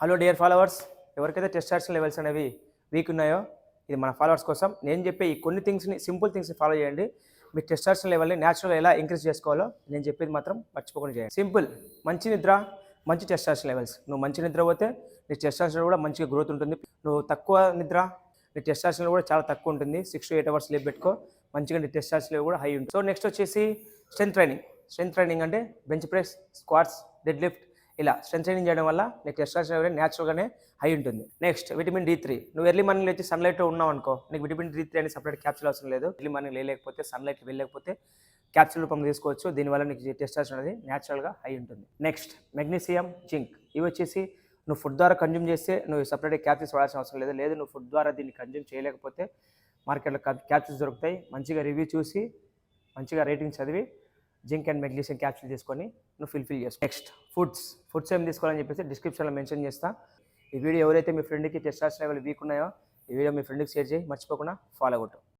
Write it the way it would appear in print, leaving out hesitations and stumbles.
Hello dear followers, ఎవరికైతే testosterone levels అనేవి week ఉన్నాయో ఇది మన ఫాలోవర్స్ కోసం నేను చెప్పే ఈ కొన్ని థింగ్స్ని సింపుల్ థింగ్స్ని ఫాలో చేయండి. మీ టెస్టోస్టెరాన్ లెవెల్ని న్యాచురల్గా ఎలా ఇంక్రీజ్ చేసుకోవాలో నేను చెప్పేది మాత్రం మర్చిపోకుండా చేయండి. సింపుల్, మంచి నిద్ర, మంచి టెస్టోస్టెరాన్ లెవెల్స్. నువ్వు మంచి నిద్ర పోతే నీ టెస్టోస్టెరాన్ కూడా మంచిగా గ్రోత్ ఉంటుంది. నువ్వు తక్కువ నిద్ర, నీ టెస్టోస్టెరాన్ కూడా చాలా తక్కువ ఉంటుంది. 6 to 8 hours స్లీప్ పెట్టుకో, మంచిగా నీ టెస్టోస్టెరాన్ లెవెల్ కూడా హై ఉంటుంది. సో నెక్స్ట్ వచ్చేసి స్ట్రెంత్ ట్రైనింగ్. స్ట్రెంత్ ట్రైనింగ్ అంటే bench press, squats, dead lift, ఇలా స్ట్రెంత్ ట్రైనింగ్ చేయడం వల్ల నీకు టెస్టోస్టెరాన్ లెవెల్ న్యాచురల్గానే హై ఉంటుంది. Next vitamin D3. నువ్వు ఎర్లీ మార్నింగ్ లేచి సన్లైట్ ఉన్నావు అనుకో, నీకు విటమిన్ D3 అని సపరేట్ క్యాప్సూల్ అవసరం లేదు. ఎర్లీ మార్నింగ్ లేకపోతే సన్లైట్ వెళ్ళలేకపోతే క్యాప్సూల్ రూపంలో తీసుకోవచ్చు. దీనివల్ల నీకు టెస్టోస్టెరాన్ అనేది న్యాచురల్గా హై ఉంటుంది. Next magnesium, zinc. ఇవి వచ్చేసి నువ్వు ఫుడ్ ద్వారా కన్జ్యూమ్ చేస్తే నువ్వు సపరేట్ క్యాప్సూల్స్ వాడాల్సిన అవసరం లేదు. లేదు నువ్వు ఫుడ్ ద్వారా దీన్ని కన్జ్యూమ్ చేయలేకపోతే మార్కెట్లో క్యాప్సూల్స్ దొరుకుతాయి. మంచిగా రివ్యూ చూసి మంచిగా రేటింగ్ చదివి జింక్ అండ్ మెగ్నీషియం క్యాప్సూల్ తీసుకొని నువ్వు ఫిల్ఫిల్ చేసుకో. నెక్స్ట్ ఫుడ్స్ ఏం తీసుకోవాలని చెప్పేసి డిస్క్రిప్షన్లో మెన్షన్ చేస్తా. ఈ వీడియో ఎవరైతే మీ ఫ్రెండ్కి టెస్టోస్టెరాన్ లెవెల్ వీక్ ఉన్నాయో ఈ వీడియో మీ ఫ్రెండ్కి షేర్ చేయి, మర్చిపోకుండా ఫాలో కొట్టు.